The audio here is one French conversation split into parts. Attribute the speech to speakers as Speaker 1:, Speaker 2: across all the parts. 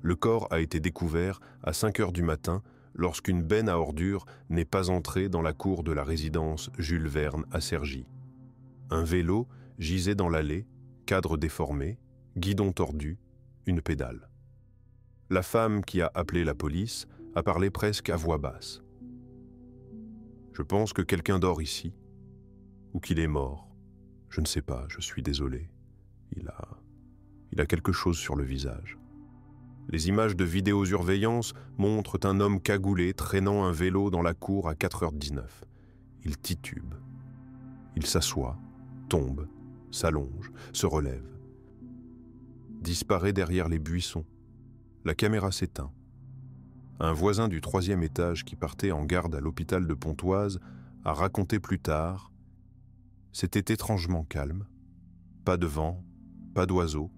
Speaker 1: Le corps a été découvert à 5 heures du matin lorsqu'une benne à ordures n'est pas entrée dans la cour de la résidence Jules Verne à Cergy. Un vélo gisait dans l'allée, cadre déformé, guidon tordu, une pédale. La femme qui a appelé la police a parlé presque à voix basse. Je pense que quelqu'un dort ici, ou qu'il est mort. Je ne sais pas, je suis désolé. Il a quelque chose sur le visage. Les images de vidéosurveillance montrent un homme cagoulé traînant un vélo dans la cour à 4h19. Il titube. Il s'assoit, tombe, s'allonge, se relève. Disparaît derrière les buissons. La caméra s'éteint. Un voisin du 3e étage qui partait en garde à l'hôpital de Pontoise a raconté plus tard « C'était étrangement calme. Pas de vent, pas d'oiseaux.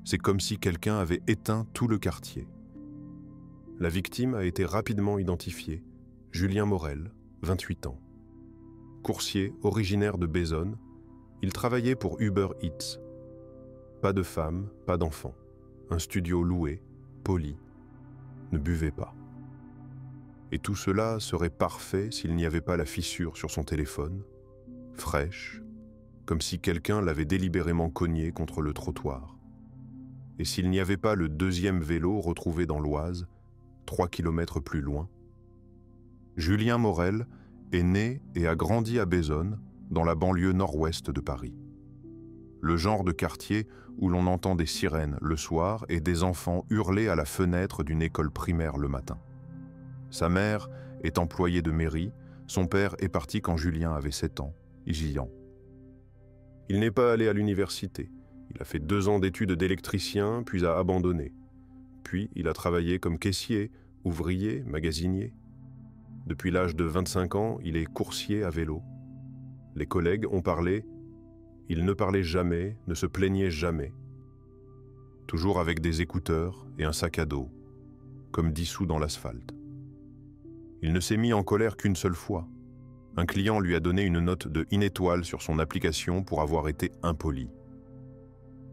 Speaker 1: C'est comme si quelqu'un avait éteint tout le quartier. » La victime a été rapidement identifiée. Julien Morel, 28 ans. Coursier originaire de Bezonne, il travaillait pour Uber Eats. Pas de femme, pas d'enfant. Un studio loué, poli. Ne buvait pas. Et tout cela serait parfait s'il n'y avait pas la fissure sur son téléphone, fraîche, comme si quelqu'un l'avait délibérément cogné contre le trottoir. Et s'il n'y avait pas le 2e vélo retrouvé dans l'Oise, 3 kilomètres plus loin. Julien Morel est né et a grandi à Bezonne, dans la banlieue nord-ouest de Paris. Le genre de quartier où l'on entend des sirènes le soir et des enfants hurler à la fenêtre d'une école primaire le matin. Sa mère est employée de mairie, son père est parti quand Julien avait 7 ans, Gian. Il n'est pas allé à l'université. Il a fait 2 ans d'études d'électricien, puis a abandonné. Puis il a travaillé comme caissier, ouvrier, magasinier. Depuis l'âge de 25 ans, il est coursier à vélo. Les collègues ont parlé. Il ne parlait jamais, ne se plaignait jamais. Toujours avec des écouteurs et un sac à dos, comme dissous dans l'asphalte. Il ne s'est mis en colère qu'une seule fois. Un client lui a donné une note de 1 étoile sur son application pour avoir été impoli.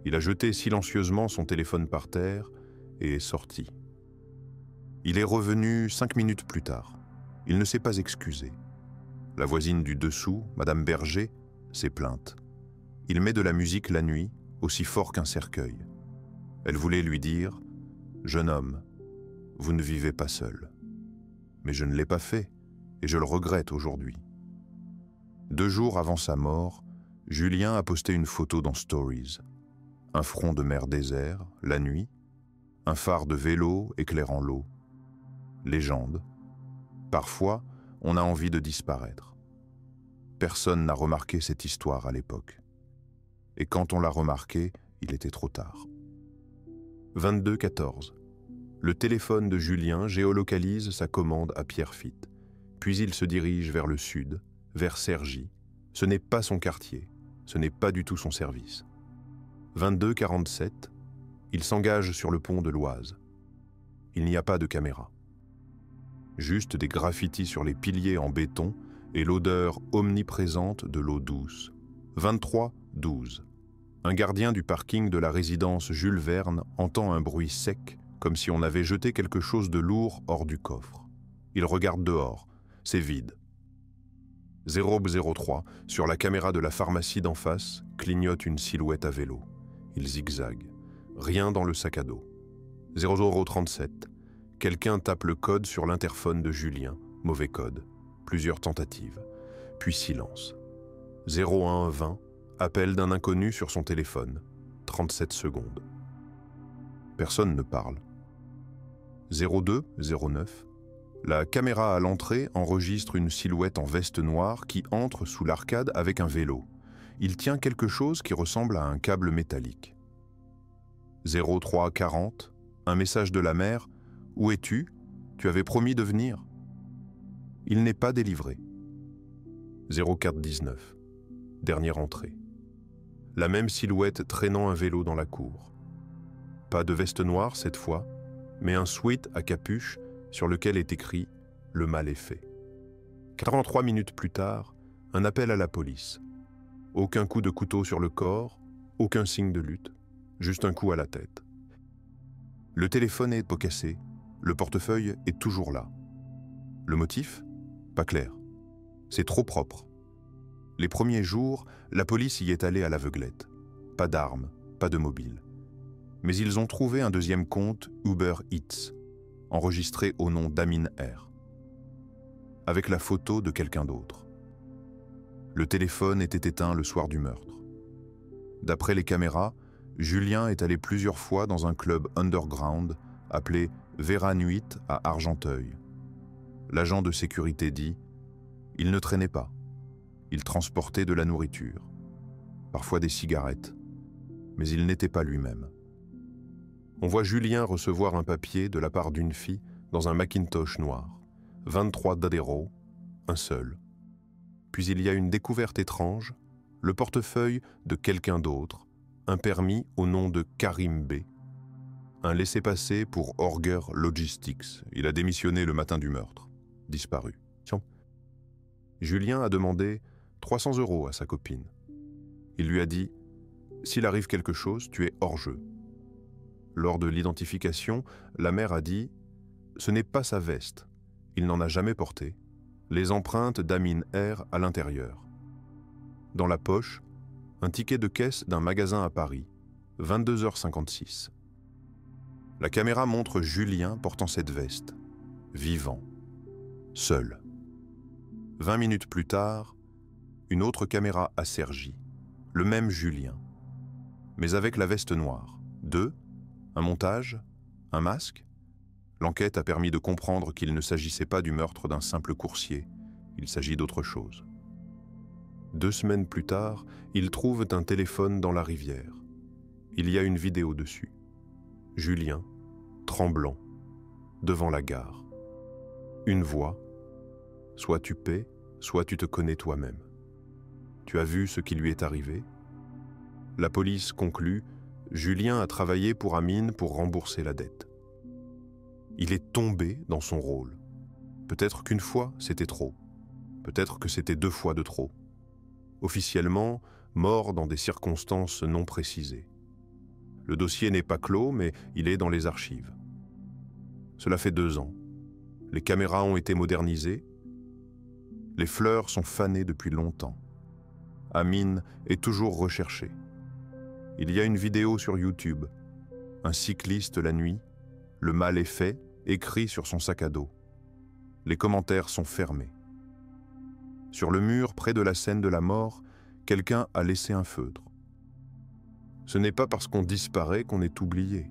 Speaker 1: Il a jeté silencieusement son téléphone par terre et est sorti. Il est revenu 5 minutes plus tard. Il ne s'est pas excusé. La voisine du dessous, Madame Berger, s'est plainte. Il met de la musique la nuit, aussi fort qu'un cercueil. Elle voulait lui dire « Jeune homme, vous ne vivez pas seul. » Mais je ne l'ai pas fait, et je le regrette aujourd'hui. 2 jours avant sa mort, Julien a posté une photo dans Stories. Un front de mer désert, la nuit, un phare de vélo éclairant l'eau. Légende. Parfois, on a envie de disparaître. Personne n'a remarqué cette histoire à l'époque. Et quand on l'a remarqué, il était trop tard. 22h14. Le téléphone de Julien géolocalise sa commande à Pierrefitte. Puis il se dirige vers le sud, vers Cergy. Ce n'est pas son quartier, ce n'est pas du tout son service. 22h47, il s'engage sur le pont de l'Oise. Il n'y a pas de caméra. Juste des graffitis sur les piliers en béton et l'odeur omniprésente de l'eau douce. 23h12. Un gardien du parking de la résidence Jules Verne entend un bruit sec, comme si on avait jeté quelque chose de lourd hors du coffre. Il regarde dehors, c'est vide. 003, sur la caméra de la pharmacie d'en face, clignote une silhouette à vélo. Il zigzague. Rien dans le sac à dos. 0037, quelqu'un tape le code sur l'interphone de Julien. Mauvais code. Plusieurs tentatives. Puis silence. 0120, appel d'un inconnu sur son téléphone. 37 secondes. Personne ne parle. 0209, la caméra à l'entrée enregistre une silhouette en veste noire qui entre sous l'arcade avec un vélo. Il tient quelque chose qui ressemble à un câble métallique. 0340, un message de la mère. « Où es-tu? Tu avais promis de venir. » Il n'est pas délivré. 0419, dernière entrée. La même silhouette traînant un vélo dans la cour. Pas de veste noire cette fois, mais un sweat à capuche sur lequel est écrit « Le mal est fait ». 43 minutes plus tard, un appel à la police. Aucun coup de couteau sur le corps, aucun signe de lutte, juste un coup à la tête. Le téléphone est pocassé, le portefeuille est toujours là. Le motif? Pas clair. C'est trop propre. Les premiers jours, la police y est allée à l'aveuglette. Pas d'armes, pas de mobile. Mais ils ont trouvé un deuxième compte Uber Eats, enregistré au nom d'Amin R, avec la photo de quelqu'un d'autre. Le téléphone était éteint le soir du meurtre. D'après les caméras, Julien est allé plusieurs fois dans un club underground appelé Vera Nuit à Argenteuil. L'agent de sécurité dit « Il ne traînait pas. Il transportait de la nourriture, parfois des cigarettes, mais il n'était pas lui-même. » On voit Julien recevoir un papier de la part d'une fille dans un Macintosh noir. 23 d'adéro, un seul. Puis il y a une découverte étrange, le portefeuille de quelqu'un d'autre, un permis au nom de Karim B, un laissez-passer pour Orger Logistics. Il a démissionné le matin du meurtre. Disparu. Tiens. Julien a demandé 300 € à sa copine. Il lui a dit « S'il arrive quelque chose, tu es hors jeu ». Lors de l'identification, la mère a dit « Ce n'est pas sa veste, il n'en a jamais porté. Les empreintes d'Amin R à l'intérieur. » Dans la poche, un ticket de caisse d'un magasin à Paris, 22h56. La caméra montre Julien portant cette veste, vivant, seul. 20 minutes plus tard, une autre caméra à Cergy, le même Julien, mais avec la veste noire. 2, un montage, un masque. L'enquête a permis de comprendre qu'il ne s'agissait pas du meurtre d'un simple coursier, il s'agit d'autre chose. 2 semaines plus tard, ils trouvent un téléphone dans la rivière. Il y a une vidéo dessus. Julien, tremblant, devant la gare. Une voix, soit tu paies, soit tu te connais toi-même. Tu as vu ce qui lui est arrivé? La police conclut, Julien a travaillé pour Amin pour rembourser la dette. Il est tombé dans son rôle. Peut-être qu'une fois, c'était trop. Peut-être que c'était 2 fois de trop. Officiellement, mort dans des circonstances non précisées. Le dossier n'est pas clos, mais il est dans les archives. Cela fait 2 ans. Les caméras ont été modernisées. Les fleurs sont fanées depuis longtemps. Amin est toujours recherché. Il y a une vidéo sur YouTube. Un cycliste la nuit, le mal est fait, écrit sur son sac à dos. Les commentaires sont fermés. Sur le mur, près de la scène de la mort, quelqu'un a laissé un feutre. Ce n'est pas parce qu'on disparaît qu'on est oublié.